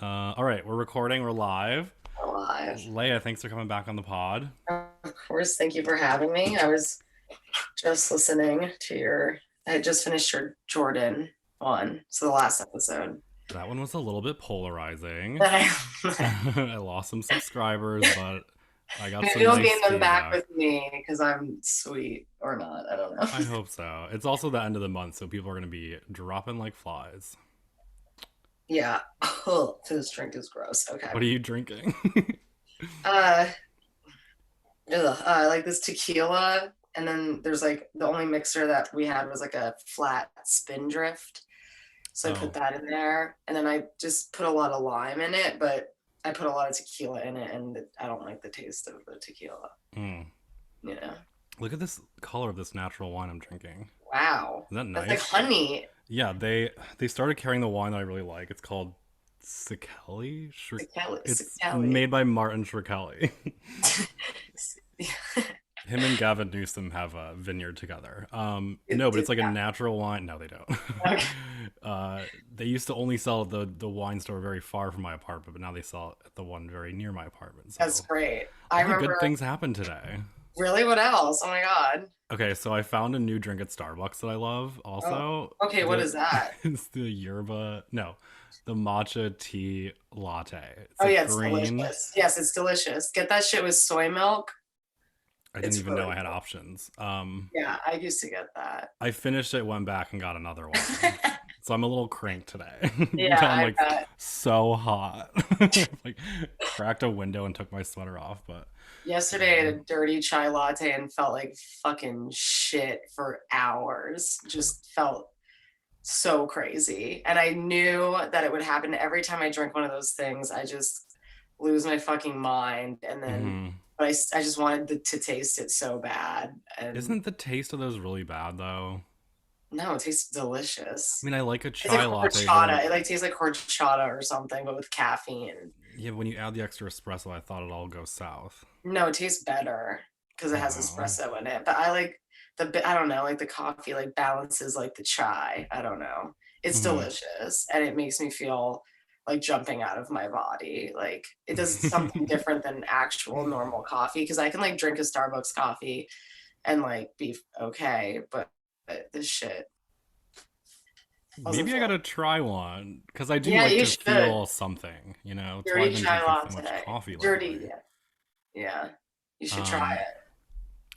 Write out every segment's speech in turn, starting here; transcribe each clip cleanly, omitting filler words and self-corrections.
All right, we're recording. We're live. Alive. Leia, thanks for coming back on the pod. Of course, thank you for having me. I was just listening to I had just finished your Jordan one, so the last episode. That one was a little bit polarizing. Maybe I lost some subscribers, but I got some you'll nice gain them back feedback. with me because I'm sweet or not. I don't know. I hope so. It's also the end of the month, so people are going to be dropping like flies. Yeah. Oh, this drink is gross. Okay. What are you drinking? Uh, I like this tequila, and then there's like the only mixer that we had was like a flat spindrift. So I put Oh, that in there, and then I just put a lot of lime in it, but I put a lot of tequila in it, and I don't like the taste of the tequila. mm. Yeah. Look at this color of this natural wine I'm drinking. Wow. Isn't that That's like nice? honey. Yeah, they started carrying the wine that I really like. It's called Sikeli. Sakeli. It's Sakeli. made by Martin Shkreli. Him and Gavin Newsom have a vineyard together. No, but it's like a Yeah. natural wine. No, they don't. Okay. They used to only sell at the wine store very far from my apartment, but now they sell it at the one very near my apartment. That's So great. I all the good remember. things happened today. Really, what else? Oh my God. Okay, so I found a new drink at Starbucks that I love. Oh, Also, okay. What is that? it's the yerba. No, the matcha tea latte. It's Oh like yeah, it's green. delicious. Yes, it's delicious. Get that shit with soy milk. I didn't It's even know really I had good. options. Yeah, I used to get that. I finished it, went back, and got another one. So I'm a little cranked today. You can Yeah, tell I'm I like bet. so hot. Like cracked a window and took my sweater off, but Yesterday I had um, a dirty chai latte and felt like fucking shit for hours. Just felt so crazy. And I knew that it would happen every time I drink one of those things. I just lose my fucking mind. And then, mhm. but I just wanted to taste it so bad. And Isn't the taste of those really bad though? no, it tastes I delicious. mean, I like a It's like chai latte, but horchata. It like tastes like horchata or something, but with caffeine. yeah, when you add the extra espresso, I thought it all go south. No, it tastes better because it has Oh. espresso in it. But I like I don't know, like the coffee like balances like the chai. I don't know. It's Mhm. delicious and it makes me feel like jumping out of my body. Like it does something different than actual normal coffee because I can like drink a Starbucks coffee and like be okay, but this shit wasn't Maybe I feeling. gotta try one because I do Yeah, like you to should. feel something. It's why I've Dirty been chai drinking so much latte. coffee Dirty, lately. yeah. Yeah. You should try Um, it.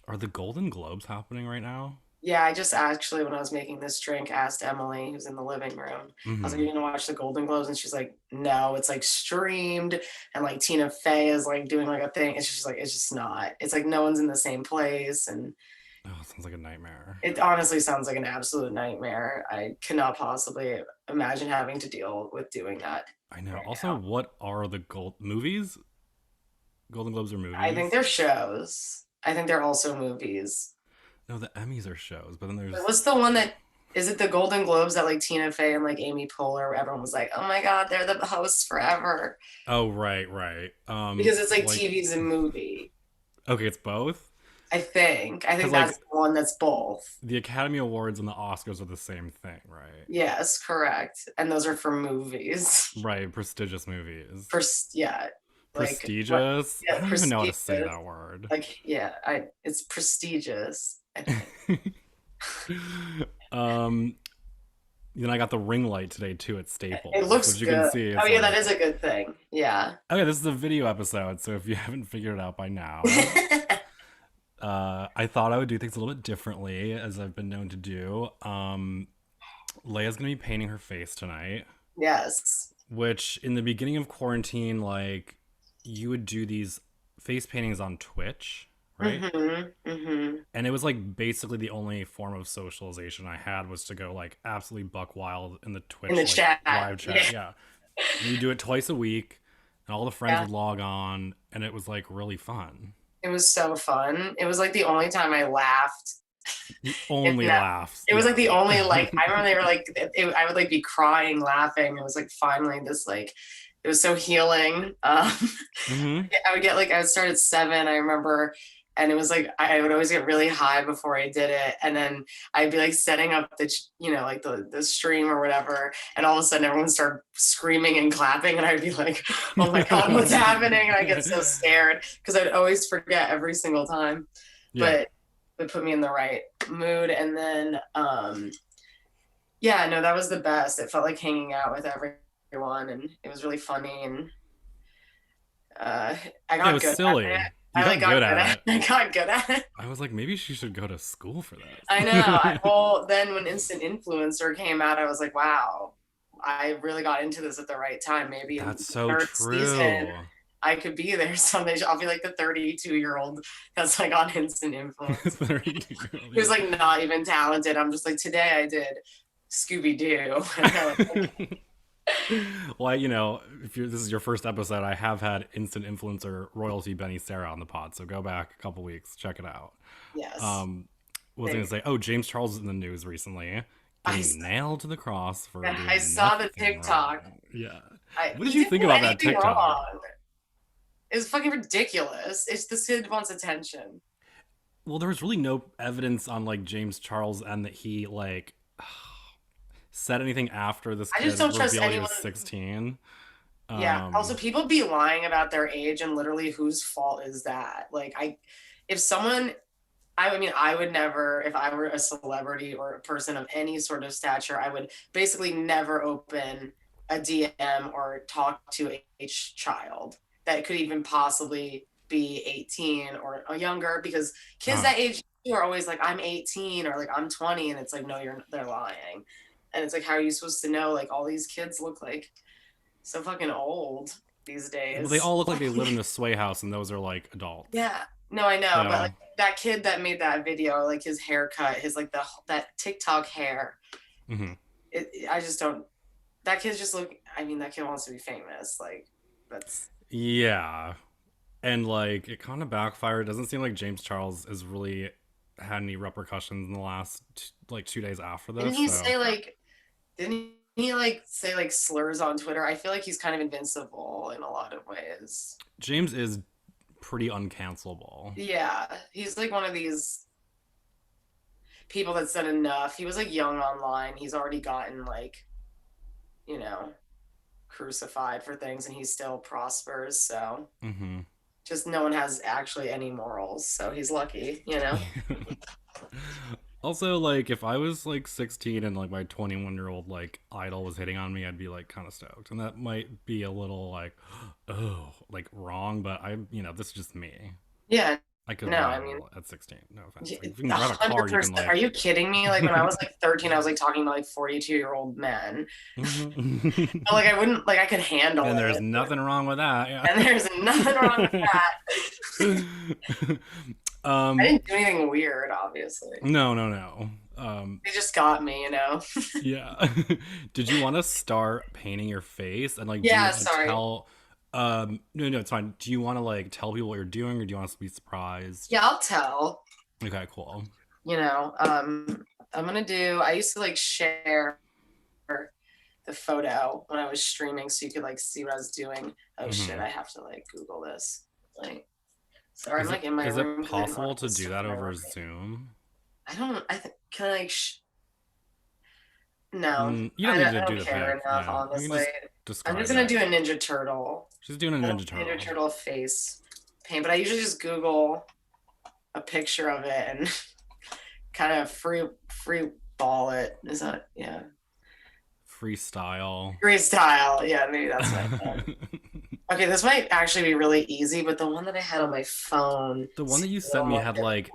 are the Golden Globes happening right now? Yeah, I just actually, when I was making this drink, asked Emily, who's in the living room. I was like, "Are Mm-hmm. you gonna watch the Golden Globes?" And she's like, "No, it's like streamed, and like Tina Fey is like doing like a thing." And she's like, "It's just not. It's like no one's in the same place, and Oh, it sounds like a nightmare. it honestly sounds like an absolute nightmare. I cannot possibly imagine having to deal with doing that I know. right Also, now." what are the gold movies? Golden Globes are I think movies? they're shows. I think they're also movies. No, the Emmys are shows, but then But there's. what's the one that is it the Golden Globes that like Tina Fey and like Amy Poehler, where everyone was like, "Oh my God, they're the hosts forever." Oh, right, right. Because it's like Like, TV's a movie. okay, it's both. I think. I Because think that's like the one that's both. the Academy Awards and the Oscars are the same thing, right? Yes, correct. And those are for movies. Right, prestigious movies. First, yeah, like what? Prestigious? I Yeah, don't even know how to say prestigious. that word. Like yeah, I it's prestigious. I think. um, then I got the ring light today too at It Staples, looks which you can good. see. Oh It's yeah, that like, is a good thing. Yeah. okay, this is a video episode, so if you haven't figured it out by now, I thought I would do things a little bit differently, as I've been known to do. Leia's gonna be painting her face tonight, Yes. which in the beginning of quarantine, like you would do these face paintings on Twitch, right? Mm-hmm. Mm-hmm. And it was like basically the only form of socialization I had was to go like absolutely buck wild in the In the Twitch like chat. live chat. Yeah. Yeah. And you do it twice a week and all the friends Yeah. would log on and it was like really fun. It was so fun. It was like the only time I laughed The in only that. laughs. It was like Yeah. the only like I remember they were like I would like be crying, laughing. It was like finally this like it was so healing. hmm I would get like I would start at 7. I remember, and it was like I would always get really high before I did it, and then I'd be like setting up the like the stream or whatever, and all of a sudden everyone started screaming and clapping, and I'd be like, oh my god, what's happening? And I get so scared because I'd always forget every single time. Yeah. But it put me in the right mood. And then yeah, no, that was the best. It felt like hanging out with everyone, and it was really funny, and I Yeah, it got was good silly. at it. You got good at it. I got good at it. I was like, maybe she should go to school for I this. know. Well, then when Instant Influencer came out, I was like, wow, I really got into this at the right time. Maybe in That's the so third season, true. I could be there someday. I'll be like the 32-year-old that's like on Instant Influence. Who's like not even talented. I'm just like, today I did Scooby Doo. Well, if this is your first episode, I have had instant influencer royalty Benny Sarah on the pod, so go back a couple weeks, check it out. Yes. What was I gonna say? Oh, James Charles is in the news recently, getting nailed to the cross for. I saw the TikTok. Wrong. Yeah. What He did you think about that anything TikTok? Wrong. It's fucking ridiculous. It's this kid wants attention. Well, there was really no evidence on like James Charles and that he like said anything after this kid I just don't trust revealed he anyone. was 16. Yeah. Also, people be lying about their age, and literally, whose fault is that? Like, if someone, I mean, I would never, if I were a celebrity or a person of any sort of stature, I would basically never open a DM or talk to a child that could even possibly be 18 or younger, because kids that age are always like, I'm 18 or like I'm 20, and it's like, no, they're lying. And it's like, how are you supposed to know? Like, all these kids look like so fucking old these days. Well, they all look like they live in a sway house, and those are like adults. Yeah. No, I know, So, but like that kid that made that video, like his haircut, his like that TikTok hair. mm-hmm. I just don't. That kid's just look. I mean, that kid wants to be famous. Like, that's. Yeah, and like it kind of backfired. It doesn't seem like James Charles has really had any repercussions in the last like 2 days after this. Didn't he say like? Didn't he like say like slurs on Twitter? I feel like he's kind of invincible in a lot of ways. James is pretty uncancelable. Yeah, he's like one of these people that's done enough. He was like young online. He's already gotten like, crucified for things, and he still prospers. So just no one has actually any morals. So he's lucky, Also, like, if I was like 16 and like my 21-year-old like idol was hitting on me, I'd be like kind of stoked, and that might be a little like, oh, like wrong. But this is just me. Yeah. I could. No, I mean, at 16, no offense. Like, if you can drive a car, you can, like... Are you kidding me? Like when I was like 13, I was like talking to like 42-year-old men. Like I wouldn't, like I could handle it. And there's nothing wrong with that. Yeah. And there's nothing wrong with that. I didn't do anything weird, obviously. No. They just got me, Yeah. Did you want to start painting your face and like? Yeah, sorry. Tell... no, it's fine. Do you want to like tell people what you're doing, or do you want us to be surprised? Yeah, I'll tell. Okay, cool. I'm gonna do. I used to like share the photo when I was streaming, so you could like see what I was doing. Oh shit! I have to like Google this. Like, sorry, I'm like in my room. Is it possible to do that over Zoom? I don't. Can I like? No, you don't need to do the care enough, honestly. I'm just gonna do a Ninja Turtle. She's doing a Ninja Turtle. Ninja Turtle face paint, but I usually just Google a picture of it and kind of free ball it. Is that freestyle? Freestyle, yeah, maybe that's my Okay, this might actually be really easy, but the one that I had on my phone, the one that you sent me had like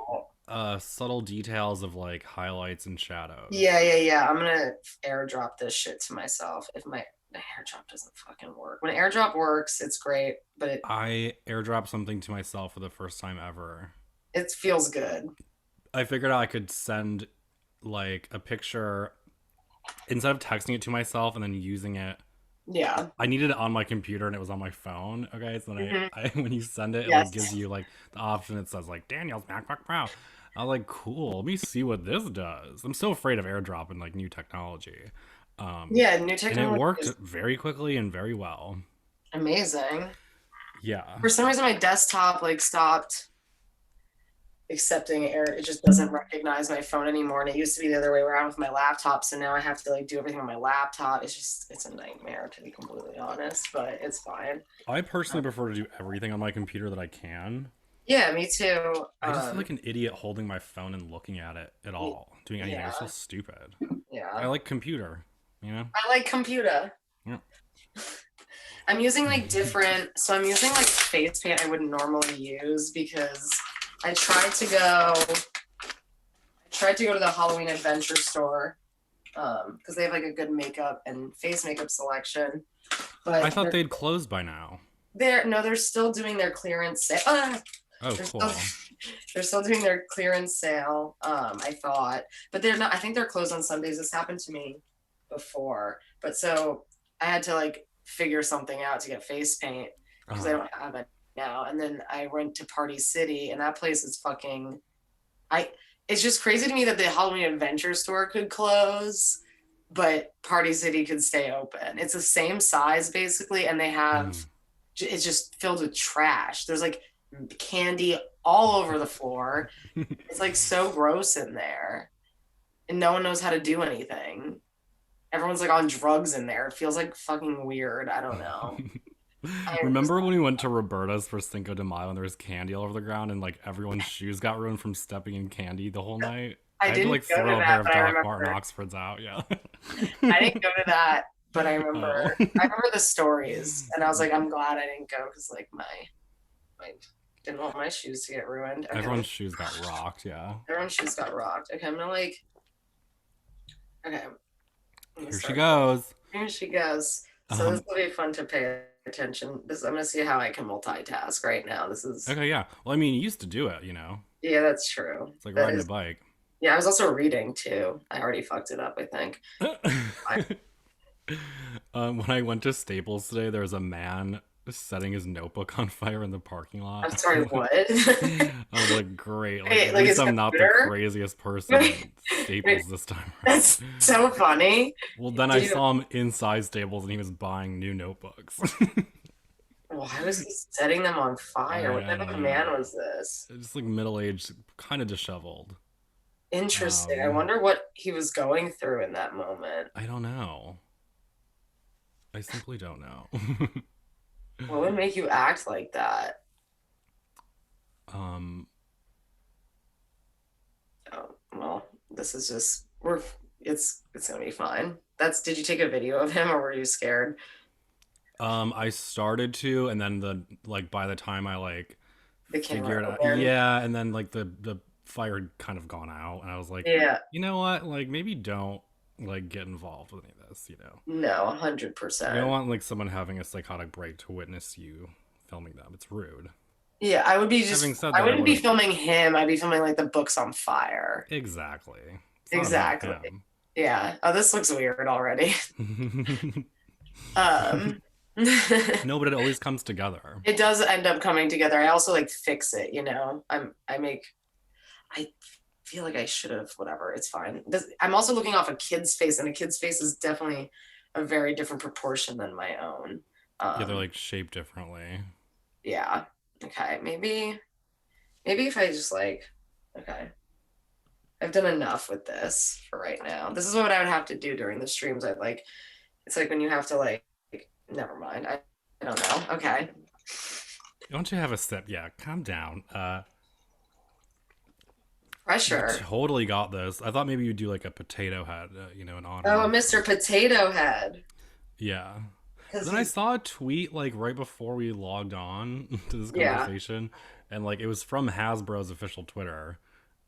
subtle details of like highlights and shadows. Yeah. I'm gonna airdrop this shit to myself if my airdrop doesn't fucking work. When airdrop works, it's great, but I airdrop something to myself for the first time ever. It feels good. I figured out I could send like a picture instead of texting it to myself and then using it. Yeah. I needed it on my computer and it was on my phone. Okay, so then I when you send it, it like gives you like the option. It says like Daniel's MacBook Pro. I was like, cool. Let me see what this does. I'm so afraid of airdrop and like new technology. New technology. And it worked very quickly and very well. Amazing. Yeah. For some reason, my desktop like stopped accepting error. It just doesn't recognize my phone anymore. And it used to be the other way around with my laptop. So now I have to like do everything on my laptop. It's a nightmare, to be completely honest, but it's fine. I personally prefer to do everything on my computer that I can. Yeah, me too. I just feel like an idiot holding my phone and looking at it at all, doing anything. It's Yeah, so stupid. I yeah. like computer, you know? I like computer. Yeah. I'm using like different, so I'm using like face paint I wouldn't normally use because I tried to go to the Halloween Adventure store because they have like a good makeup and face makeup selection. I But thought they'd closed by now. they're still doing their clearance sale. Oh, They're still, cool. they're still doing their clearance sale. I thought, but they're not. I think they're closed on Sundays. This happened to me before, but so I had to like figure something out to get face paint because I Uh, don't have it now. And then I went to Party City, and that place is fucking. I. It's just crazy to me that the Halloween Adventure store could close, but Party City could stay open. It's the same size basically, and they have. mm. It's just filled with trash. There's like candy all over the floor. It's like so gross in there. And no one knows how to do anything. Everyone's like on drugs in there. It feels like fucking weird. I don't know. I Remember when we went to Roberta's for Cinco de Mayo and there was candy all over the ground and like everyone's shoes got ruined from stepping in candy the whole night? I I had to didn't like go to throw a pair that, of but I Doc Marten remember. Oxfords out. Yeah. I didn't go to that, but I Oh. remember. I remember the stories, and I was like, I'm glad I didn't go because like my didn't want my shoes to get ruined. Okay, Everyone's shoes got rocked. Yeah. everyone's shoes got rocked. Okay, I'm gonna like. Okay, I'm gonna Here she start. goes. Here she goes. So this Um. will be fun to pay attention. I'm gonna see how I can multitask right now. This is Okay. Yeah. Well, I mean, you used to do it. yeah, that's true. It's like That riding a is bike. yeah. I was also reading too. I already fucked it up, I think. I, When I went to Staples today, there was a man setting his notebook on fire in the parking I'm lot. sorry. What? I was like, great. Like, Wait, at like least his I'm not the computer? craziest person in Staples this time That's around. so funny. Well, then I Did you? saw him inside Staples and he was buying new notebooks. Why was he setting them on fire? What I type don't of man know. was this? Just like middle aged, kind of disheveled. Interesting. I Um, wonder what he was going through in that moment. I don't know. I simply don't know. What would make you act like that? um, Oh, well, this is just we're it's gonna be fine. That's did you take a video of him or were you scared? I started to, and then the like by the time I like The camera figured out, open. yeah, and then like the fire had kind of gone out, and I was like, Yeah, you know what, like maybe don't like get involved with any of this. no, You don't 100%. want like someone having a psychotic break to witness you filming them. It's rude. Yeah, Having said I that, I wouldn't would be have filming him. I'd be filming like the books on fire. exactly. It's not about Exactly. him. Yeah. Oh, this looks weird already. Um No, but it always comes together. it does end up coming together. I also like fix it, I feel like I should have whatever. It's fine. I'm also looking off a kid's face, and a kid's face is definitely a very different proportion than my own. Yeah, they're Um, like shaped differently. yeah. Okay. Maybe if I just like okay. I've done enough with this for right now. This is what I would have to do during the streams. I like it's like when you have to like never mind. I don't know. Okay. Don't you have a sip? Yeah, calm down. You Pressure. totally got this. I thought maybe you'd do like a potato head, in honor Oh, of. Mr. Potato Head. Yeah. Because Then I he's saw a tweet like right before we logged on to this yeah. conversation, and like it was from Hasbro's official Twitter,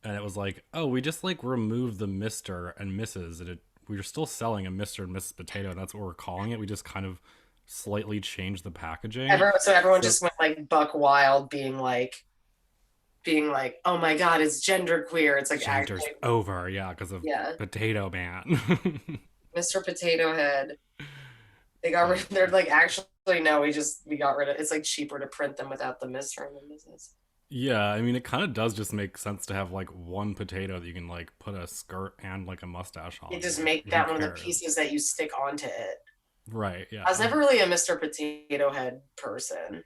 and it was like, "Oh, we just like removed the Mister and Mrs. and we are still selling a Mister and Mrs. Potato, and that's what we're calling it. We just kind of slightly changed the packaging." Everyone So just went like buck wild, being like, oh my god, it's genderqueer. It's like gender's actually over, yeah, because of yeah, Potato Man. Mr. Potato Head. They got rid. They're like actually no, we got rid of. It's like cheaper to print them without the Mr. and the Mrs. Yeah, I mean, it kind of does just make sense to have like one potato that you can like put a skirt and like a mustache You on. just Like, make who that one of the cares? pieces that you stick onto it. Right, I was yeah. never really a Mr. Potato Head person.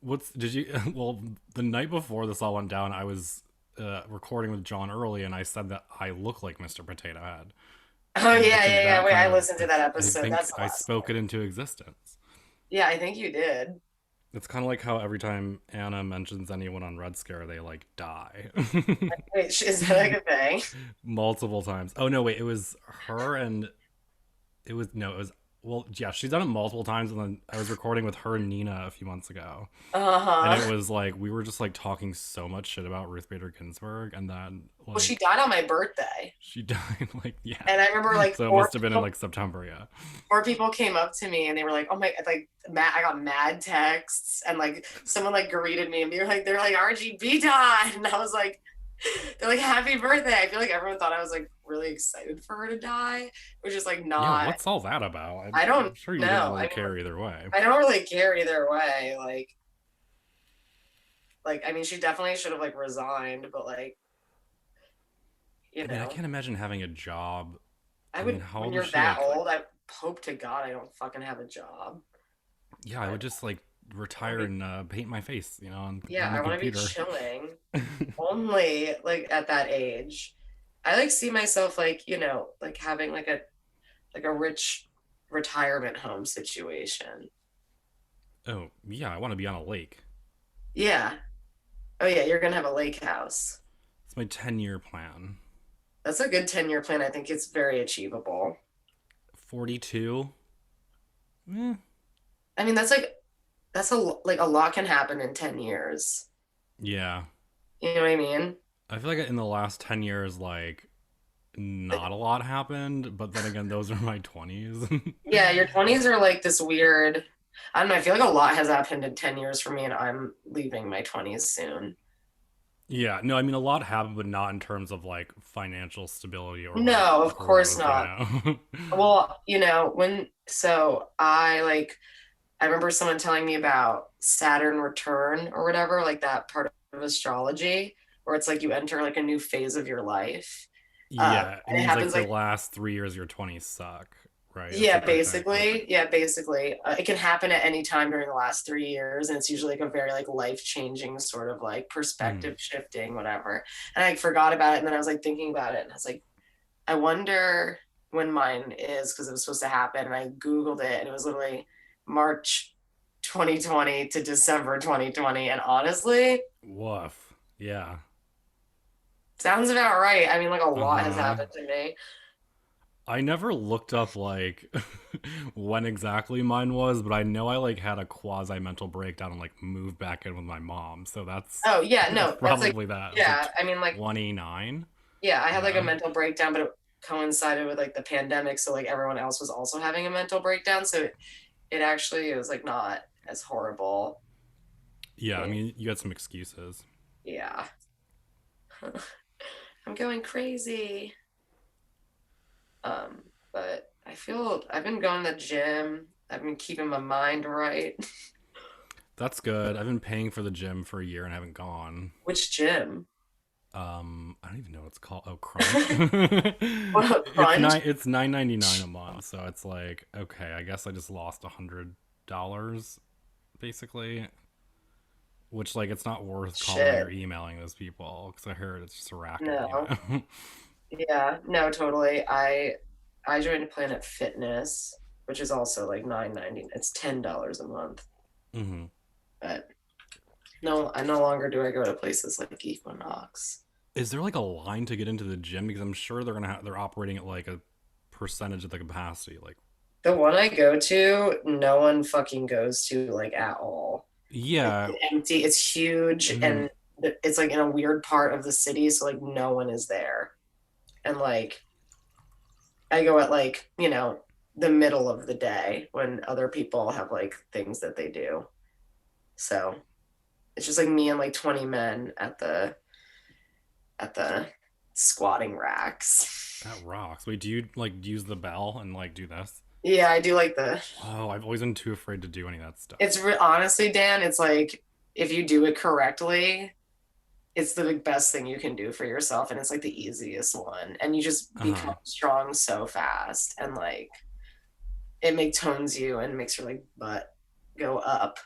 What's did you? Well, the night before this all went down, I was recording with John early, and I said that I look like Mr. Potato Head, Oh and I yeah, think yeah, yeah. that Wait, kind I of, listened to that I episode. think That's the I last spoke one. it into existence. Yeah, I think you did. It's kind of like how every time Anna mentions anyone on Red Scare, they like die Wait, is that like a thing? multiple times. Oh no, wait, it was her and it was well, yeah, she's done it multiple times, and then I was recording with her and Nina a few months ago, and it Uh-huh. was like we were just like talking so much shit about Ruth Bader Ginsburg, and then Well, she like died on my birthday. she died like yeah, And I remember like so it must have been in like September, yeah. four people came up to me and they were like, "Oh my!" Like, I got mad texts and like someone like greeted me and they're like RGB died, and I was like, they're like happy birthday. I feel like everyone thought I was like really excited for her to die, which is like Yeah, not. what's all that about? I I'm don't sure you didn't know. really care either way. I don't really care either way. Like I mean, she definitely should have like resigned, but like you I mean, I know, can't imagine having a job. I I mean, would how when old was you're she? that Like, old. I hope to God I don't fucking have a job. yeah, I I would just like want to retire be and paint my face, yeah, on the I want to be computer. chilling. Only like at that age. I like see myself like, like having like a rich retirement home situation. Oh, yeah, I want to be on a lake. Yeah. Oh yeah, you're gonna have a lake house. It's my 10-year plan. That's a good 10-year plan. I think it's very achievable. 42? Eh, I mean, that's like a lot can happen in 10 years. yeah. You know what I mean? I feel like in the last 10 years, like, not a lot happened, but then again, those are my 20s. Yeah, your 20s are like this weird. I don't know. I feel like a lot has happened in 10 years for me, and I'm leaving my 20s soon. Yeah, no, I mean, a lot happened, but not in terms of like financial stability or like No, of course growth, not. Well, so I remember someone telling me about Saturn return or whatever, like that part of astrology, where it's like you enter like a new phase of your life. Yeah, it And it means like happens the like, last 3 years of your 20s suck, right? It's yeah, like the thing. basically. Yeah, basically. It can happen at any time during the last 3 years. And it's usually like a very like life changing sort of like Mm. perspective shifting, whatever. And I forgot about it. And then I was like thinking about it. And I was like, I wonder when mine is because it was supposed to happen. And I Googled it and it was literally March 2020 to December 2020. And honestly, Woof. Yeah. sounds about right. I mean, like a Uh lot has huh. happened to me. I never looked up like when exactly mine was, but I know I like had a quasi mental breakdown and like moved back in with my mom. So that's Oh, yeah, that's no, that's like, probably that. It was like yeah, I mean, like, 29. yeah, I had like a Yeah. mental breakdown, but it coincided with like the pandemic. So, like, everyone else was also having a mental breakdown. So, it actually it was like not as horrible. Yeah, I Yeah. mean, you had some excuses. Yeah. I'm going crazy. But I feel I've been going to the gym. I've been keeping my mind right. That's good. I've been paying for the gym for a year and haven't gone. Which gym? I don't even know what it's called. Oh, Crunch. it's Crunch? nine. It's 9.99 a month. So it's like, okay, I guess I just lost $100 basically. Which like it's not worth calling or Shit. emailing those people because I heard it's just a racket. No. Yeah, no, totally. I joined Planet Fitness, which is also like 9.90. It's $10 a month. Hmm. But no, I no longer do I go to places like Equinox. Is there like a line to get into the gym? Because I'm sure they're operating at like a percentage of the capacity. Like, The one I go to, no one fucking goes to like at all. It's yeah. empty. It's huge Mhm. and it's like in a weird part of the city, so like no one is there. And like I go at like, the middle of the day when other people have like things that they do. So it's just like me and like 20 men at the squatting racks. That rocks. Wait, do you like use the bell and like do this? Yeah, I do like the Oh, I've always been too afraid to do any of that stuff. honestly, Dan, it's like if you do it correctly, it's the best thing you can do for yourself and it's like the easiest one and you just Uh become huh. strong so fast and like it make tones you and makes your like butt go up.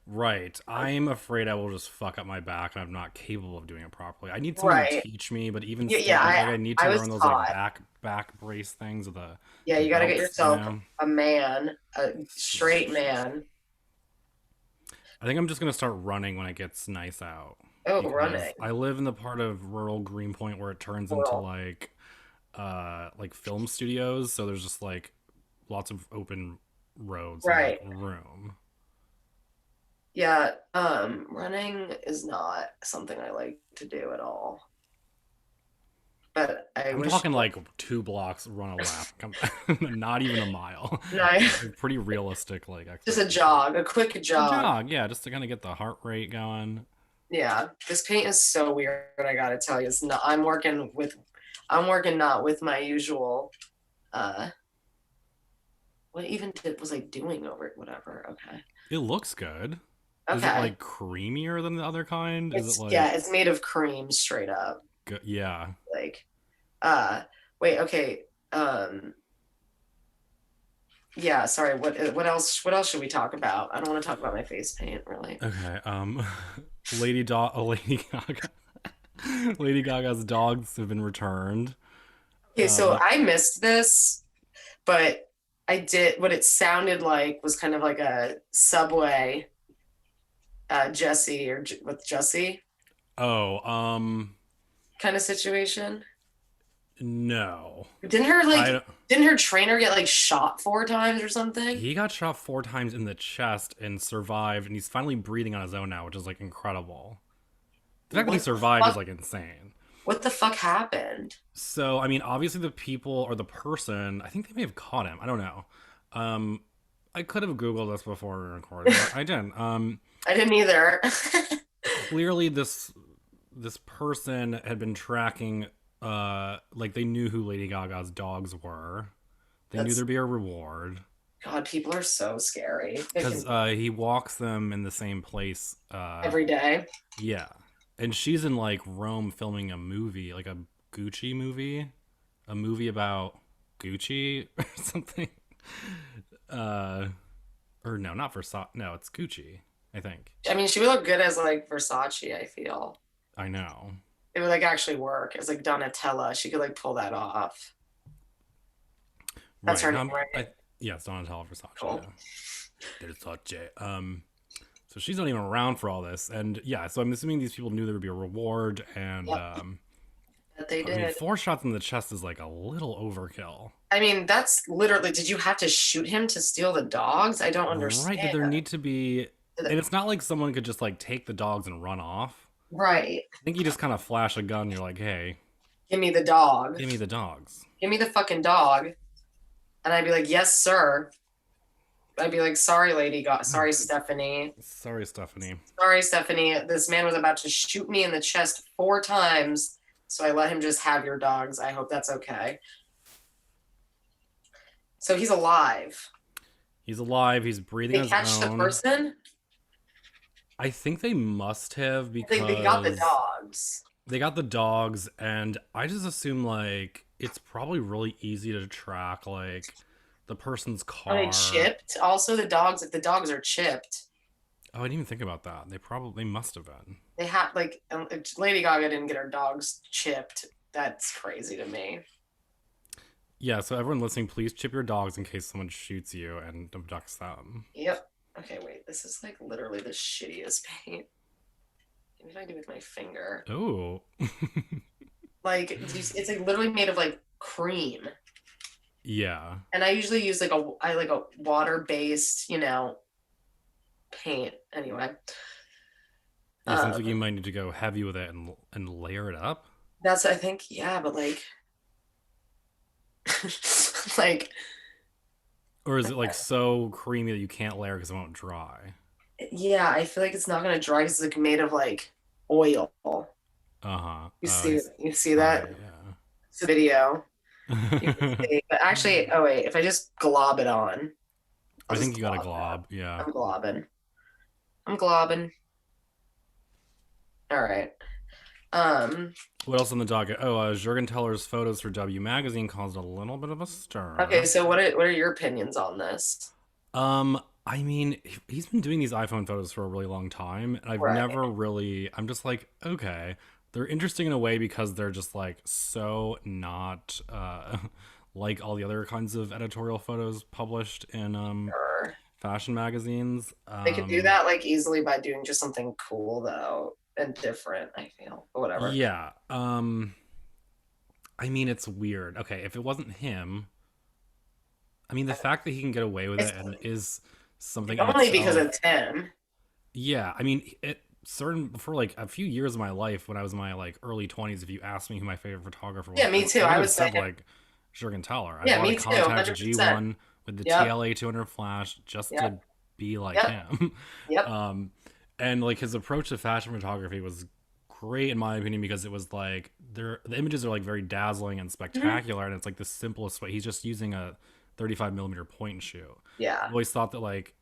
Right. I'm afraid I will just fuck up my back and I'm not capable of doing it properly. I need someone to Right. teach me, but even Yeah, still, yeah. like I need I to was learn those like taught. back brace things with Yeah, the you got to get belts, you yourself know. a man, a straight man. I think I'm just gonna start running when it gets nice out Oh, because running. I live in the part of rural Greenpoint where it turns into World. like film studios, so there's just like lots of open roads and like Right. room. Yeah, running is not something I like to do at all. But I I'm wish talking like 2 blocks, run a lap, come back. Not even a mile. no, Like pretty realistic like just a expectation. jog, a quick A jog. jog, yeah, just to kind of get the heart rate going. Yeah, this paint is so weird. I gotta tell you, it's not. I'm working not with my usual. Uh, what even was I doing over it? Whatever. Okay. It looks good. Is it Okay. like creamier than the other kind? Is it It's yeah, like it's made of cream straight up. good? Yeah. Like, uh, wait. Okay. Um, yeah. Sorry. What else? What else should we talk about? I don't want to talk about my face paint really. Okay. Lady Gaga. Lady Gaga's dogs have been returned. Okay, so The I missed this, but I did what it sounded like was kind of like a Subway Jesse or with Jesse oh kind of situation. no. Didn't her like I didn't her trainer get like shot 4 times or something? He got shot 4 times in the chest and survived, and he's finally breathing on his own now, which is like incredible. The fact that he What the survived is fuck? like insane. What the fuck happened? So I mean, obviously the people or the person, I think they may have caught him. I don't know. Um, I could have googled this before we recorded, but I didn't. I didn't either. Clearly this person had been tracking. Like they knew who Lady Gaga's dogs were. They knew That's there'd be a reward God, people are so scary. They because can he walks them in the same place. every day. Yeah, and she's in like Rome filming a movie, like a Gucci movie, a movie about Gucci or something. Uh, or no, not Versace. No, it's Gucci. I think. I mean, she would look good as like Versace, I feel. I know. It would like actually work as like Donatella. She could like pull that off. That's Right. her No, name, right? yeah, it's Donatella Versace. Cool. Yeah, Versace. So she's not even around for all this, and yeah. So I'm assuming these people knew there would be a reward, and Yep, that they I mean, did. 4 shots in the chest is like a little overkill. I mean, that's literally, did you have to shoot him to steal the dogs? I don't Right? Did understand. there need to be? And it's not like someone could just like take the dogs and run off. Right. I think you just kind of flash a gun. You're like, hey, Give me the dog. give me the dogs. Give me the fucking dog. And I'd be like, yes, sir. I'd be like, sorry, lady. Sorry, Stephanie. Sorry, Stephanie. Sorry, Stephanie. This man was about to shoot me in the chest 4 times. So I let him just have your dogs. I hope that's okay. So he's alive. He's alive. He's breathing They on his catch the own. person. I think they must have They got the because dogs. they got the dogs, and I just assume like it's probably really easy to track like the person's Are they car. chipped? Also, the dogs. If the dogs are chipped, Oh, I didn't even think about that. They must have been. they have like Lady Gaga didn't get her dogs chipped. That's crazy to me. Yeah, so everyone listening, please chip your dogs in case someone shoots you and abducts them. Yep. Okay, wait. This is like literally the shittiest paint. Maybe if I do it with my finger. Oh. Like it's like literally made of like cream. Yeah. And I usually use like a water based, paint. Anyway, It seems like um, you might need to go heavy with it and layer it up. that's I think yeah, but like like Or is it like so creamy that you can't layer because it won't dry? yeah, I feel like it's not gonna dry 'cause it's like made of like oil. Uh-huh. You Oh, see he's you see that probably, yeah. it's a video. You can see. But actually, oh wait, if I just glob it on, I'll I just think you got a glob that. glob, yeah. I'm globbing. I'm globbing. All right. Um, What else on the docket? Oh, Juergen Teller's photos for W Magazine caused a little bit of a okay, stir. so what are your opinions on this? Um, I mean, he's been doing these iPhone photos for a really long time, and I've Right. never really. I'm just like, okay, they're interesting in a way because they're just like so not like all the other kinds of editorial photos published in Sure. fashion magazines. They could do that like easily by doing just something cool though and different, I feel. But whatever. Yeah. I mean, it's weird. Okay, if it wasn't him, I mean, the fact that he can get away with It's it and is something in only because itself. it's him. Yeah, I mean, it certain for like a few years of my life when I was in my like early 20s, if you asked me who my favorite photographer Yeah, was, me too. I would I have would say said him. like Juergen Teller. I Yeah, bought a me too. Contax 100%. G1 with the Yep. TLA 200 flash just Yep. to be like Yep. him. Yep. um, and like his approach to fashion photography was great in my opinion because it was like the images are like very dazzling and Mhm. spectacular, and it's like the simplest way. He's just using a 35 millimeter point and shoot. Yeah. I've always thought that like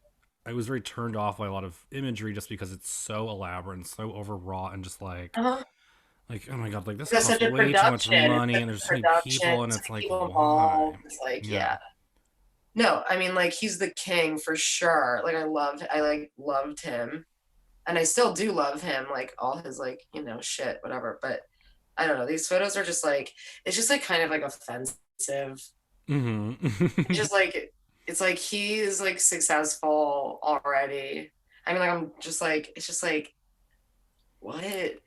I was very turned off by a lot of imagery just because it's so elaborate and so overwrought and just Uh-huh. like oh my god, like this There's costs such a way too much production. It's money such and there's a so many production. people and So it's many like people why? involved. It's like, Yeah. yeah. No, I mean, like he's the king for sure. Like I like loved him, and I still do love him. Like all his like shit, whatever. But I don't know. These photos are just like it's just like kind of like offensive. It's Mm-hmm. just like it's like he is like successful already. I mean, like I'm just like it's just like what?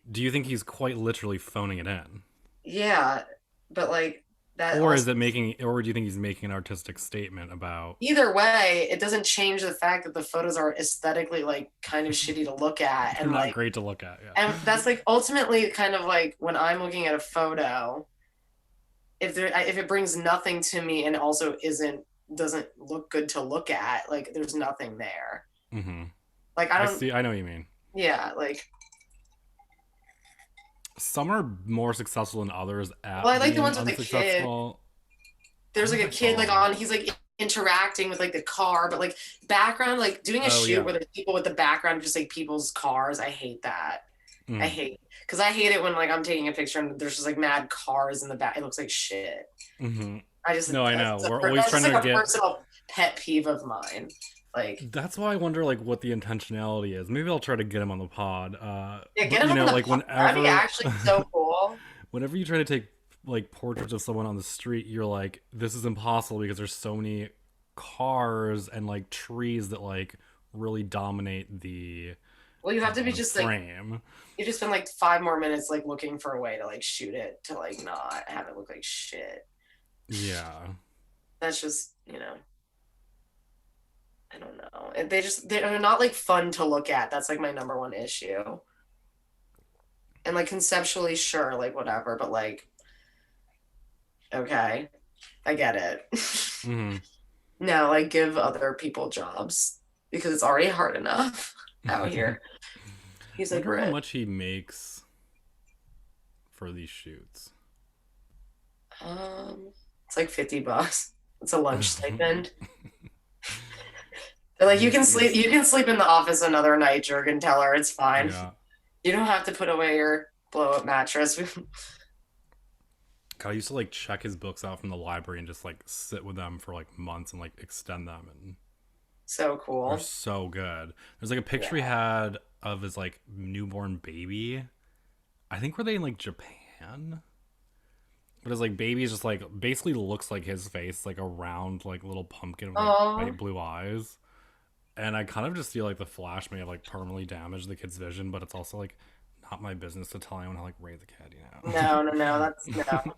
Do you think he's quite literally phoning it in? Yeah, but like that Or also is it making or do you think he's making an artistic statement about either way, it doesn't change the fact that the photos are aesthetically like kind of shitty to look at they're and not like great to look at, yeah. and that's like ultimately kind of like when I'm looking at a photo, if it brings nothing to me and also isn't doesn't look good to look at, like there's nothing there. Mm-hmm. Like I I don't see, I know what you mean. yeah, like Some are more successful than others well, I at like the being ones with the kid. unsuccessful. I There's don't know like if a I kid saw like them. on he's like interacting with like the car, but like background, like doing a Oh shoot yeah. where there's people with the background just like people's cars. I hate that. I Mm. hate because I hate it when like I'm taking a picture and there's just like mad cars in the back. It looks like shit. Mm-hmm. I just No, I know. We're always that's just trying like to a get. personal pet peeve of mine. Like, That's why I wonder, like, what the intentionality is. Maybe I'll try to get him on the pod. yeah, get But him you on know, the like, pod. That'd be whenever, actually so cool. whenever you try to take like portraits of someone on the street, you're like, this is impossible because there's so many cars and like trees that like really dominate the Well, you have to be just like frame. you just spend like 5 more minutes like looking for a way to like shoot it to like not have it look like shit. Yeah. That's just I don't know. They're not like fun to look at. That's like my number one issue. And like conceptually, sure, like whatever, but like okay, I get it. Mm-hmm. No, like give other people jobs because it's already hard enough out here. He's like Wonder how rich. much he makes for these shoots. It's like $50. It's a lunch stipend. They're like, He's you can sleep in the office another night, Juergen Teller. It's fine. yeah. You don't have to put away your blow up mattress. God, I used to like check his books out from the library and just like sit with them for like months and like extend them, and So they're cool. so good. There's like a picture he Yeah. had of his like newborn baby. I think were they in like Japan? But his like baby is just like basically looks like his face, like a round like little pumpkin with like Oh, bright blue eyes. And I kind of just feel like the flash may have like permanently damaged the kid's vision, but it's also like not my business to tell anyone how to like raise a kid, no, no, no. That's you no. know.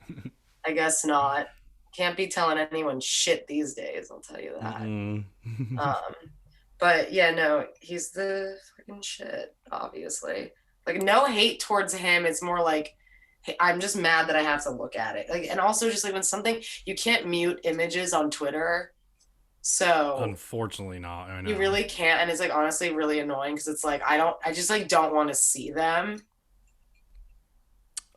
I guess not. Can't be telling anyone shit these days, I'll tell you that. Mm-mm. Um, but yeah, no, he's the freaking shit, obviously. Like no hate towards him. It's more like hey, I'm just mad that I have to look at it. Like and also just like when something you can't mute images on Twitter. So Unfortunately, not. I you know. really can't and it's like honestly really annoying because it's like I just like don't want to see them.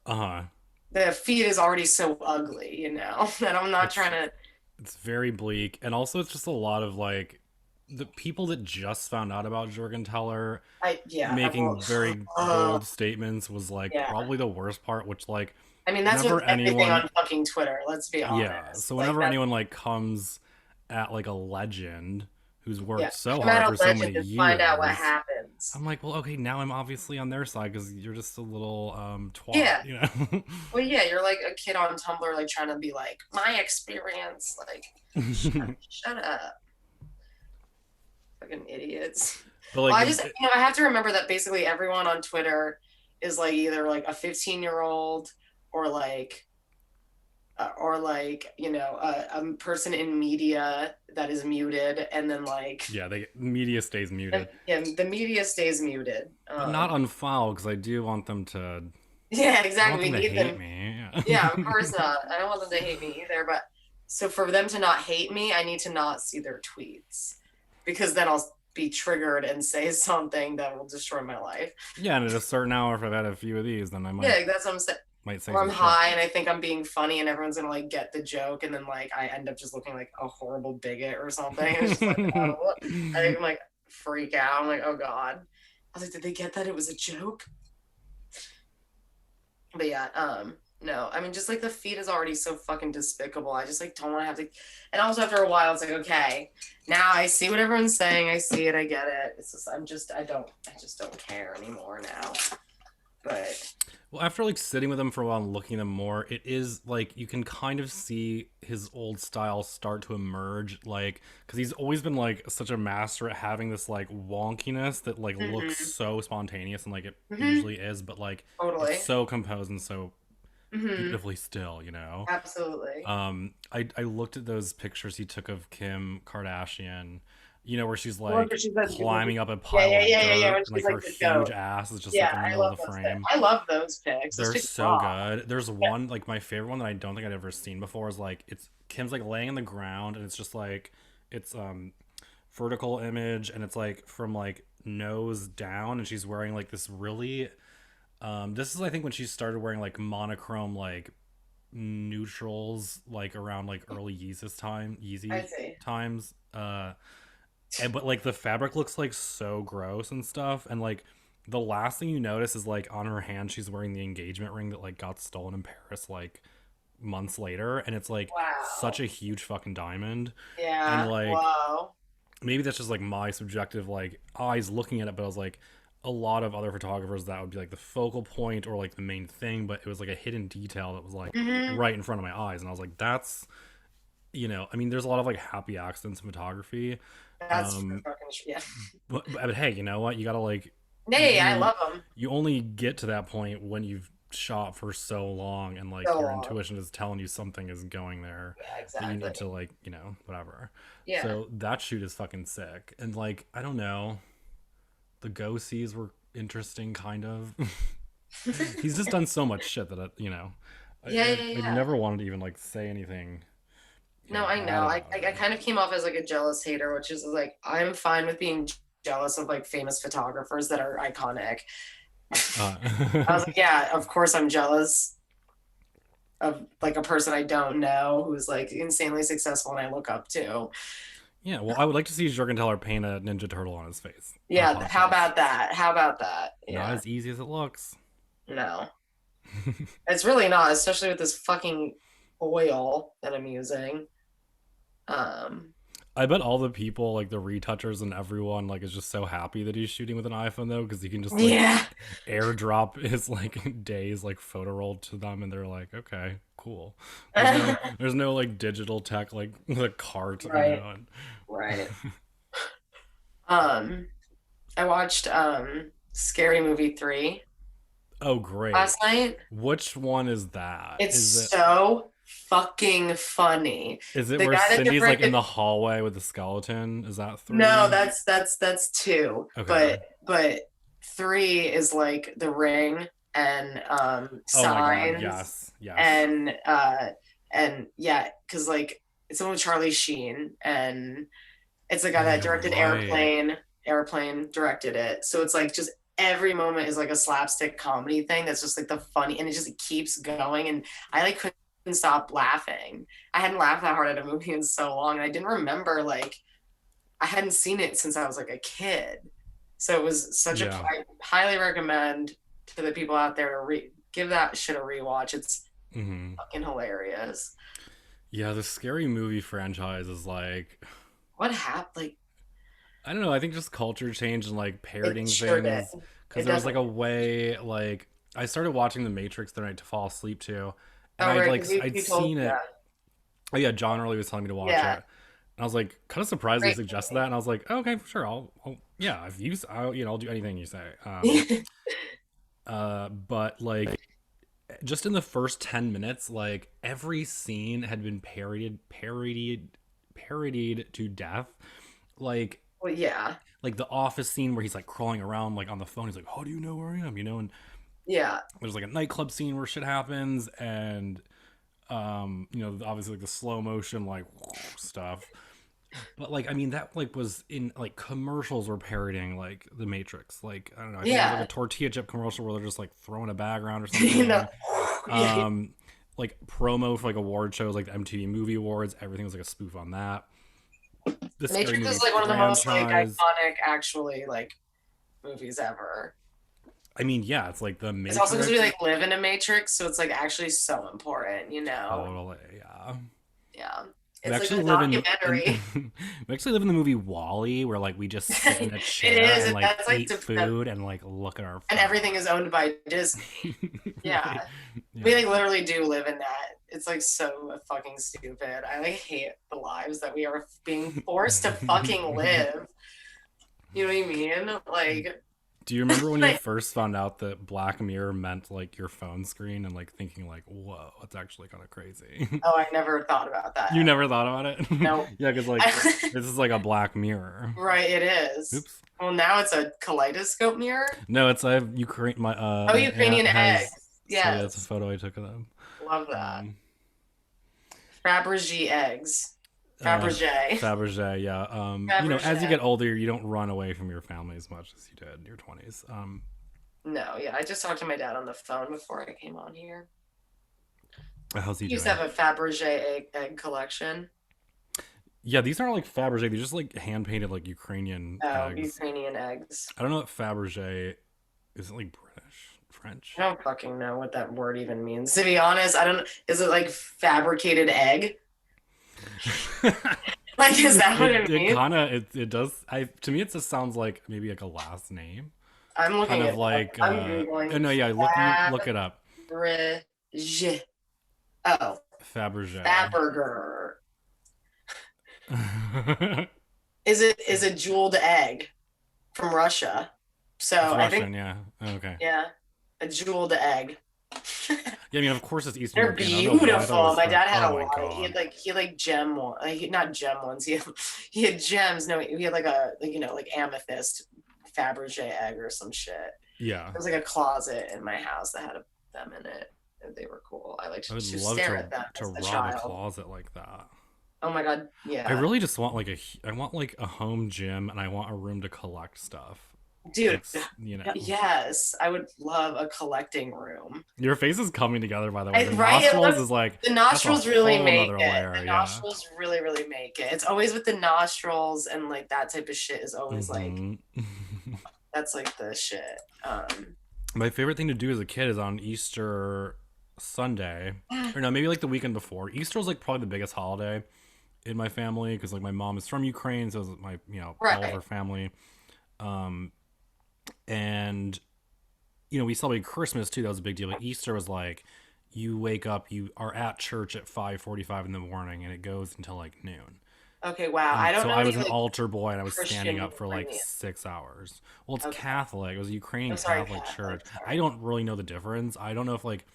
Uh huh. The feed is already so ugly, and I'm not trying It's to it's very bleak, and also it's just a lot of like the people that just found out about Jorgen Teller I yeah, I will making very bold statements was like yeah. probably the worst part. Which like I mean, that's with whenever everything anyone, on fucking Twitter. Let's be yeah. honest. So Like whenever that. anyone like comes at like a legend who's Yeah. worked so I'm hard at a for so many legend and find out what years. happens. I'm like, well, okay, now I'm obviously on their side because you're just a little twat, Yeah. you know? Well, yeah, you're like a kid on Tumblr, like trying to be like my experience. Like, shut up, fucking idiots. But Well, like, I just, I have to remember that basically everyone on Twitter is like either like a 15-year-old or like a person in media that is muted, and then like yeah, media stays muted, yeah, the media stays muted. but not unfollowed because I do want them to. Yeah, I want exactly. them We to need hate them. me. Yeah, of course not. I don't want them to hate me either. But so for them to not hate me, I need to not see their tweets because then I'll be triggered and say something that will destroy my life. Yeah, and at a certain hour, if I've had a few of these, then I might Yeah, that's what I'm saying. might say Or I'm some shit. high and I think I'm being funny and everyone's gonna like get the joke and then like I end up just looking like a horrible bigot or something. It's just like oh, I think I'm like freak out. I'm like, oh god. I was like, did they get that it was a joke? But yeah, no, I mean, just like the feed is already so fucking despicable. I just like don't want to have to. And also after a while, it's like, okay, now I see what everyone's saying. I see it. I get it. It's just, I just don't care anymore now. But Well, after like sitting with him for a while and looking at him more, it is like you can kind of see his old style start to emerge. Like, because he's always been like such a master at having this like wonkiness that like looks mm-hmm, so spontaneous and like it mm-hmm, usually is, but like it's totally, so composed and so mm-hmm, beautifully still, you know? absolutely. I looked at those pictures he took of Kim Kardashian, you know, where she's The one like where she's like, climbing up a yeah, pile yeah, of yeah, yeah, yeah. dirt When and like she's her like the huge goat. ass is just like Yeah, in the I middle of love the those pics. frame. I love those pics. Those They're pics so rock. good. There's one, like my favorite one that I don't think I'd ever seen before is like it's Kim's like laying on the ground and it's just like it's vertical image and it's like from like nose down and she's wearing like this really this is I think when she started wearing like monochrome like neutrals like around like early I Yeezy see. times and but like the fabric looks like so gross and stuff and like the last thing you notice is like on her hand she's wearing the engagement ring that like got stolen in Paris like months later and it's like such Wow. a huge fucking diamond and Yeah. like Whoa. maybe that's just like my subjective like eyes looking at it but I was like a lot of other photographers that would be like the focal point or like the main thing but it was like a hidden detail that was like Mm-hmm. right in front of my eyes and I was like that's you know I mean there's a lot of like happy accidents in photography That's for fucking yeah. but hey you know what you gotta like you Hey, I only love them you only get to that point when you've shot for so long and like so your long. intuition is telling you something is going there Yeah, that you need exactly. to like you know whatever Yeah. so that shoot is fucking sick and like I don't know the go sees were interesting kind of he's just done so much shit that you know Yeah, yeah, I yeah. never wanted to even like say anything you know No, I bad know. about I him kind of came off as like a jealous hater, which is like I'm fine with being jealous of like famous photographers that are iconic. I was uh like, yeah, of course I'm jealous of like a person I don't know who's like insanely successful and I look up to. yeah well I would like to see Juergen Teller paint a ninja turtle on his face on a Yeah, how podcast about that? How about that? not Yeah, as easy as it looks no, it's really not, especially with this fucking oil that I'm using. Um, I bet all the people, like the retouchers and everyone, like is just so happy that he's shooting with an iPhone though, because he can just like yeah, airdrop his like days like photo roll to them, and they're like, okay, cool. There's no like digital tech like the cart, you right, know. right. Um, I watched Scary Movie 3 Oh great, last night. which one is that? It's so fucking funny. Is it The where guy that Cindy's like in directed the hallway with the skeleton? Is that no, three? that's two. Okay. But three is like The Ring and Oh my god, Signs yes, yes. and yeah, because like it's the one with Charlie Sheen and it's the guy Oh, that you're directed right. Airplane. Airplane directed it. So it's like just every moment is like a slapstick comedy thing that's just like the funny and it just keeps going. And I like couldn't stop laughing. I hadn't laughed that hard at a movie in so long. And I didn't remember like I hadn't seen it since I was like a kid. So it was such a Yeah. I highly recommend to the people out there to give that shit a rewatch. It's Hmm. fucking hilarious. Yeah, the scary movie franchise is like What happened? Like I don't know. I think just culture change and like It parroting sure did. things. Because It there was like a definitely. way, like, I started watching The Matrix the night to fall asleep to. And Oh, I'd right, like, because you, I'd you told seen yeah, it. Oh, yeah. John early was telling me to watch it. yeah, And I was like, kind of surprised he great suggested that. movie. And I was like, oh, okay, sure. Yeah, if you, I'll do anything you say. But like, just in the first 10 minutes, like, every scene had been parodied to death. Like, Well, yeah, like the office scene where he's like crawling around like on the phone. He's like, "How do you know where I am?" And yeah, there's like a nightclub scene where shit happens, and obviously like the slow motion like stuff. But like, I mean, that like was in like commercials were parodying like the Matrix. Like, I don't know. I think there was like a yeah. tortilla chip commercial where they're just like throwing a bag around or You know, something. yeah. Um, like promo for like award shows, like the MTV Movie Awards. Everything was like a spoof on that. The Scary Matrix Movie is like one of the most like franchise. iconic, actually like movies ever. I mean, yeah, it's like the It's also because we Matrix. like live in a matrix, so it's like actually so important, you know? Totally, yeah. Yeah. We It's like actually a live in documentary. we actually live in the movie Wall-E, where like we just sit in a It chair is, and and like that's like eat food and like look at our and everything is phone. owned by Disney. Yeah. Right. We Yeah. like literally do live in that. It's like so fucking stupid. I like hate the lives that we are being forced to fucking live. You know what I mean? Like, Do you remember when you like first found out that Black Mirror meant like your phone screen and like thinking like, whoa, that's actually kind of crazy? oh, I never thought about that You never ever. thought about it? No. Yeah, because like I, this is like a Black Mirror. right, it is. Oops. Well, now it's a kaleidoscope mirror. No, it's I have Ukraine. Oh, My aunt Ukrainian eggs. has. So yeah, it's a Yes. photo I took of them. Love that. Um, Fabergé eggs. Fabergé. Fabergé, yeah. As you Fabergé. get older, you don't run away from your family as much as you did in your 20s. No, yeah. I just talked to my dad on the phone before I came on here. How's he He used to doing? have a Fabergé egg collection. Yeah, these aren't like Fabergé. They're just like hand painted like Ukrainian Oh, eggs. Ukrainian eggs. I don't know what Fabergé is. It like British, I French? don't fucking know what that word even means. To be honest, I don't. Is it like fabricated egg? Like, is that what it It means? kind of it does. I to me it just sounds like maybe like a last name, I'm kind looking of it up. like. I'm Oh googling no, yeah, look it up. Fabergé. Oh, Fabergé. Faberger. Is a jeweled egg from Russia. It's So I think Russian, yeah. Okay. yeah, a jeweled egg. Yeah, I mean, of course it's Eastern They're European. I don't know why I thought it beautiful. was My French. dad had Oh a my lot of god. he had like gem one, not gem ones. He had gems. No, he had like a like amethyst Fabergé egg or some shit. Yeah. There was like a closet in my house that had them in it. And they were cool. I liked I would to love stare at them to as a rob a child. closet like that. Oh my god, I yeah, really just want like I want like a home gym and I want a room to collect stuff. dude. Like, you know. Yes, I would love a collecting room. Your face is coming together by the way. The Right? It nostrils looks is like the that's a nostrils really whole make nother it. layer, The yeah. nostrils really, really make it. It's always with the nostrils and like that type of shit is always like Hmm. that's like the shit. My favorite thing to do as a kid is on Easter Sunday. Or no, maybe like the weekend before. Easter is like probably the biggest holiday in my family because like my mom is from Ukraine, so is my all of Right. her family, and we celebrate Christmas too. That was a big deal. But Easter was like you wake up, you are at church at 5:45 in the morning, and it goes until like noon. Okay, wow. And I don't so know I any was an like altar boy, and I was standing Christian up for like Ukrainian. 6 hours. Well, it's Okay. Catholic. It was a Ukrainian I'm sorry, Catholic Catholic. church. I Sorry. don't really know the difference. I don't know if like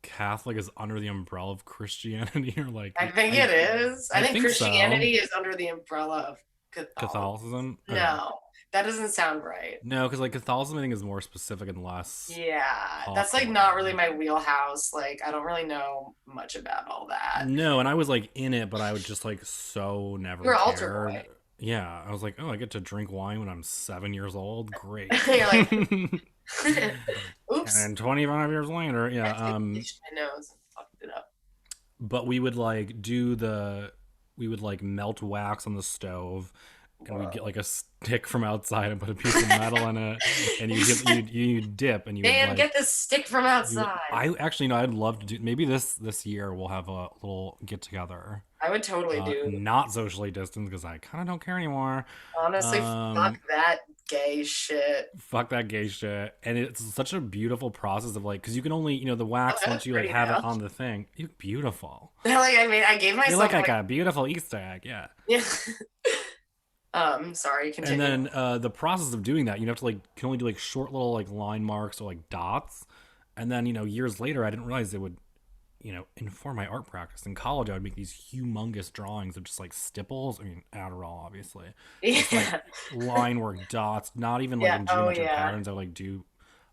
Catholic is under the umbrella of Christianity or like I think I it is. I I think think so. Christianity is under the umbrella of Catholicism. Catholicism. Okay. No, that doesn't sound right. No, because like Catholicism, I think is more specific and less Yeah, that's like not really popular. my wheelhouse. Like, I don't really know much about all that. No, and I was like in it, but I would just like so never You're an altar cared. boy. Yeah, I was like, oh, I get to drink wine when I'm 7 years old. Great. You're like, And oops. then 25 years later, I yeah. touched my nose and fucked it up. But we would like melt wax on the stove, and we'd get Whoa. like a stick from outside and put a piece of metal in it, and you dip, and you would Man, like get the stick from you would. outside. I actually know I'd love to do. Maybe this year we'll have a little get together. I would totally do. Not socially distanced because I kind of don't care anymore. Honestly, fuck Um, that gay shit. Fuck that gay shit. And it's such a beautiful process of like, because you can only, the Oh, wax, that once was you like pretty have it now. on the thing, you look beautiful. Like I mean, I gave You look myself like like a beautiful Easter egg, yeah. yeah. Sorry, And continue. then the process of doing that, you have to like can only do like short little like line marks or like dots. And then years later, I didn't realize it would inform my art practice. In college, I would make these humongous drawings of just like stipples. I mean, Adderall, obviously. Just like Yeah. line work dots, not even like Yeah. in Oh geometric yeah. patterns. I would like do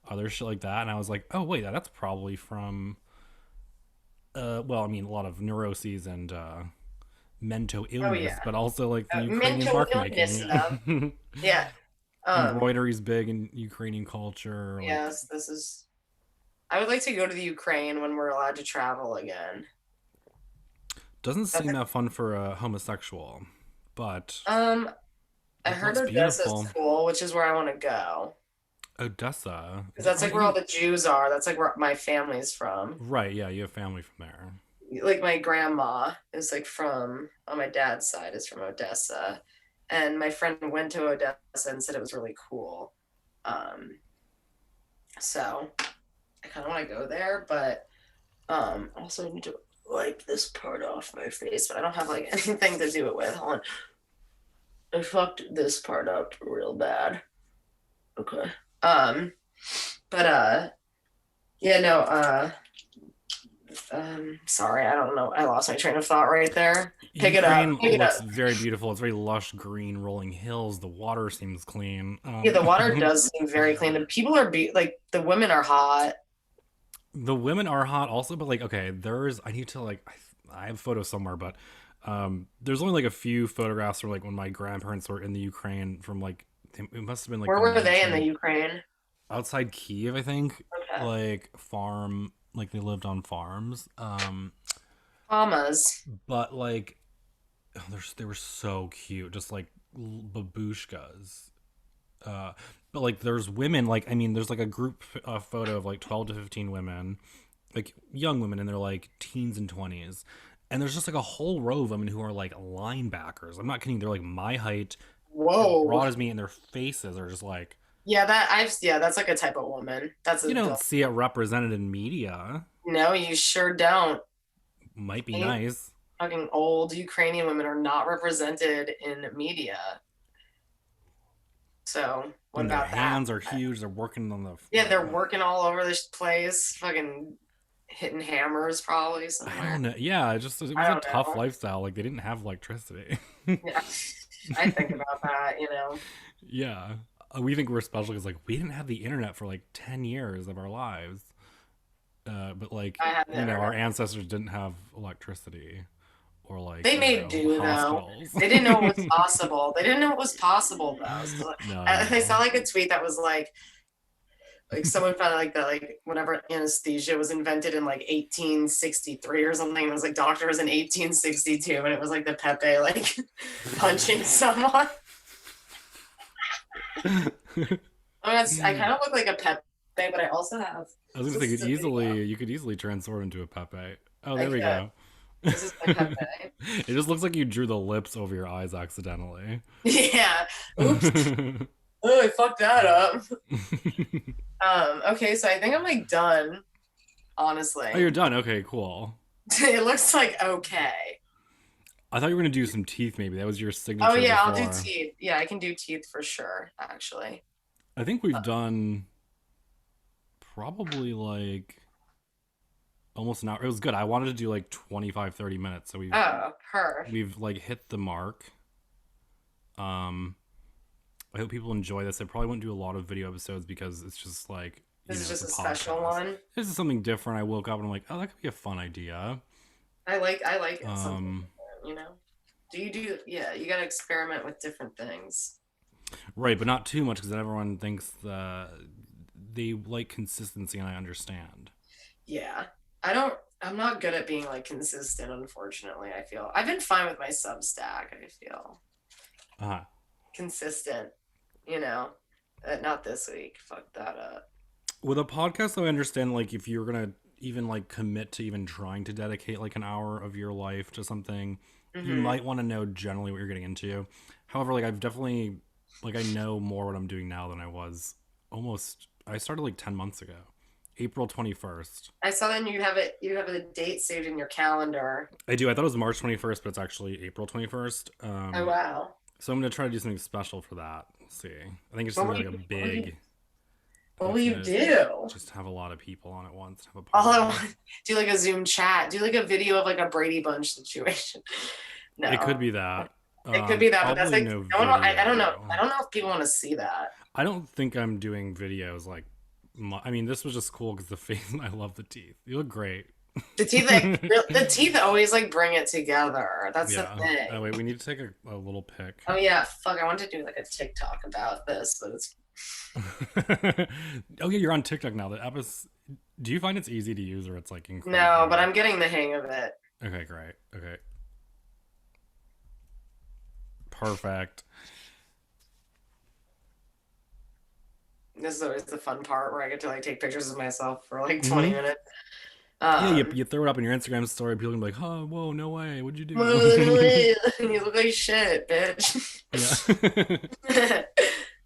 other shit like that. And I was like, oh, wait, that's probably from, well, I mean, a lot of neuroses and mental Oh illness, yeah. but also like the Ukrainian Mental bark illness, love. making. Yeah. Um, Embroidery's big in Ukrainian culture. Like, yes, this is I would like to go to the Ukraine when we're allowed to travel again. doesn't That's seem that fun for a homosexual, but I it heard looks Odessa's beautiful. cool, which is where I want to go. Odessa. Because that's I like where all think the Jews are. That's like where my family's from. right. Yeah, you have family from there. Like my grandma is like from on my dad's side is from Odessa. And my friend went to Odessa and said it was really cool. Um, so I kind of want to go there, but also need to wipe this part off my face, but I don't have like anything to do it with. Hold on. I fucked this part up real bad. Okay. Um, but yeah, no, sorry, I don't know. I lost my train of thought right there. Pick it up. Ukraine Pick it looks up. very beautiful. It's very lush green rolling hills. The water seems clean. Yeah, the water does seem very clean. The people are like the women are hot. The women are hot also, but like okay, there's I need to like I have photos somewhere, but there's only like a few photographs from like when my grandparents were in the Ukraine from like it must have been like Where the were they in the 19 Ukraine? outside Kiev, I think, Okay. like farm, like they lived on farms. Mamas. But like oh, they were so cute, just like babushkas. Uh, but like there's women, like I mean, there's like a group photo of like 12 to 15 women, like young women, and they're like teens and 20s, and there's just like a whole row of women who are like linebackers. I'm not kidding. They're like my height, as Whoa. broad as me, and their faces are just like Yeah, that's like a type of woman. That's you a don't see it represented in media. no, you sure don't. Might be Ain't nice. fucking old Ukrainian women are not represented in media. So what And their about that? hands are huge. They're working on the. Yeah, they're working all over this place, fucking hitting hammers probably I somewhere. don't know. Yeah, it I was a don't tough know. lifestyle. Like they didn't have electricity. Yeah, I think about that, you know. Yeah. We think we're special because like we didn't have the internet for like 10 years of our lives. But like, I have the our internet. ancestors didn't have electricity or like, They made do though. hospitals. They didn't know it was possible. They didn't know it was possible though. So No, I saw no. like a tweet that was like someone found like that like whenever anesthesia was invented in like 1863 or something. It was like doctors in 1862, and it was like the Pepe like punching someone. I kind of look like a Pepe, but I also have I was gonna this say is a video. you could easily transform into a Pepe. Oh, there Like we go. this is my Pepe. It just looks like you drew the lips over your eyes accidentally. Yeah. Oops. Oh, Oh, I fucked that up. Okay, so I think I'm like done, honestly. you're done. Okay, cool. It looks like okay. I thought you were gonna do some teeth. Maybe that was your Oh signature yeah, I'll do before. teeth. Yeah, I can do teeth for sure, actually. I think we've done probably like almost an hour. It was good. I wanted to do like 25, 30 minutes, so Oh, her. we've like hit the mark. Um, I hope people enjoy this. I probably won't do a lot of video episodes because it's just like This is it's just a a special podcast. one. This is something different. I woke up and I'm like, oh, that could be a fun idea. I like it something, Um, you know. Yeah, you gotta experiment with different things. right, but not too much because then everyone thinks they like consistency, and I understand. Yeah. I'm not good at being like consistent, unfortunately. I feel I've been fine with my Substack, I feel. Uh, Consistent, you know. Not this week. Fuck that up. with a podcast, though, I understand like if you're gonna even like commit to even trying to dedicate like an hour of your life to something, you Mm-hmm. might want to know generally what you're getting into. However, like I've definitely like I know more what I'm doing now than I was almost. I started like 10 months ago, April 21st. I saw that you have it. You have a date saved in your calendar. I do. I thought it was March 21st, but it's actually April 21st. Oh wow. So I'm gonna try to do something special for that. We'll see. I think it's What gonna will be you? like a What will you? big. I What think will it's you gonna do? just have a lot of people on at once. Have a All I party. want do like a Zoom chat. Do like a video of like a Brady Bunch situation. It could No, be that. it could be that, but that's Probably like no no one. I don't know. video. I don't know if people want to see that. I don't think I'm doing videos like. I mean, this was just cool because the face. I love the teeth. You look great. The teeth, like, the teeth always like bring it together. That's the Yeah. Oh thing. wait, we need to take a little pic. Oh yeah, fuck. I want to do like a TikTok about this, but it's Oh yeah, you're on TikTok now. The app is. Do you find it's easy to use or it's like no, but incredibly? I'm getting the hang of it. Okay, great. Okay, perfect. This is always the fun part where I get to like take pictures of myself for like 20 Hmm. minutes. Yeah, Um, you throw it up in your Instagram story. People can be like, "Oh, whoa, no way! What'd you do?" you look like shit, bitch.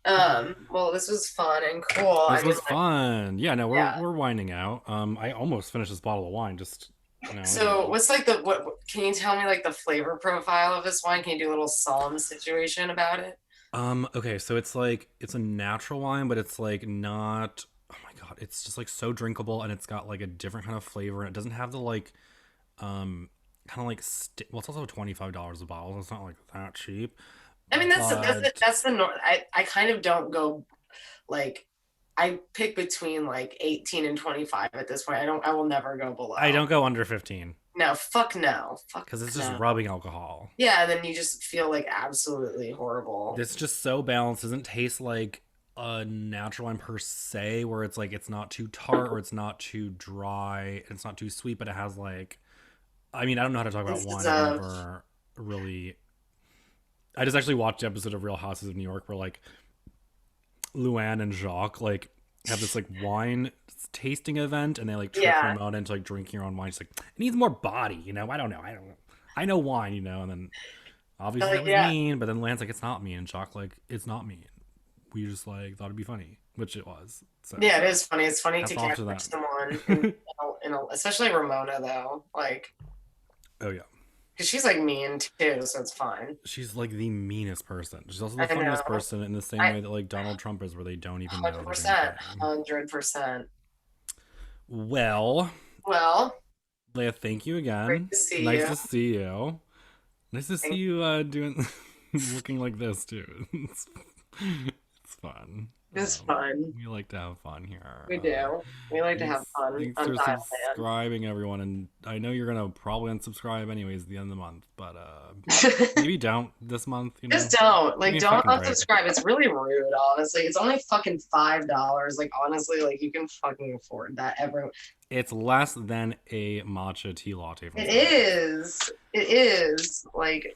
Yeah. Well, this was fun and cool. I This mean, was like, fun. Yeah, no, we're yeah. we're winding out. I almost finished this bottle of wine. Just So, what's like the what? Can you tell me like the flavor profile of this wine? Can you do a little solemn situation about it? Okay, so it's like it's a natural wine, but it's like not. Oh my god, it's just like so drinkable, and it's got like a different kind of flavor. And it doesn't have the like, kind of like well, it's also $25 a bottle. So it's not like that cheap, I mean, but that's the norm. I kind of don't go like I pick between like 18 and 25 at this point. I will never go I below. don't go under 15 No, fuck no. Fuck because it's just no. rubbing alcohol. Yeah, and then you just feel like absolutely horrible. This just so balanced. Doesn't taste like a natural wine per se, where it's like it's not too tart or it's not too dry. It's not too sweet, but it has like. I mean, I don't know how to talk about This is wine. I've never really. I just actually watched the episode of Real Houses of New York where like Luann and Jacques like have this like wine tasting event and they like trick yeah. him out into like drinking your own wine. She's like, it needs more body, I don't know. I know wine, and then obviously that Like was yeah. mean, but then Lance like it's not mean and Jacques like it's not mean. We just like thought it'd be funny, which it was. So Yeah, it is funny. It's funny to hats off catch to them. someone especially Ramona though. Like Oh yeah. because she's like mean too, so it's fine. She's like the meanest person. She's also the I know. funniest person in the same I way that like Donald Trump is, where they don't even know they're being 100%. funny. 100%. Well, Well, Leia, thank you great again. to see Nice you. to see you. Nice to see Thank- you doing looking like this too. It's fun. It's fun. We like to have fun here. We do. We like to have Thanks, fun thanks on for Thailand. subscribing, everyone. And I know you're gonna probably unsubscribe anyways at the end of the month, but maybe don't this month. Just don't. Give Like, me a don't fucking break. unsubscribe. It's really rude, honestly. It's only fucking $5. Like, honestly, like, you can fucking afford that. Everyone. It's less than a matcha tea latte from It Starbucks. is. It is. Like,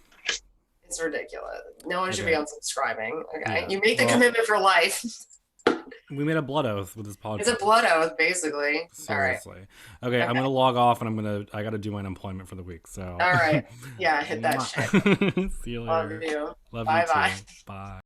it's ridiculous. No one should be Okay. unsubscribing. Okay. Yeah. You make the Well, commitment for life. we made a blood oath with this podcast. It's a blood oath, basically. All right. Seriously. Okay, I'm gonna log off and I gotta do my unemployment for the week. So All right. Yeah, hit that shit. See you Love later. you. Love Bye you bye. too. Bye.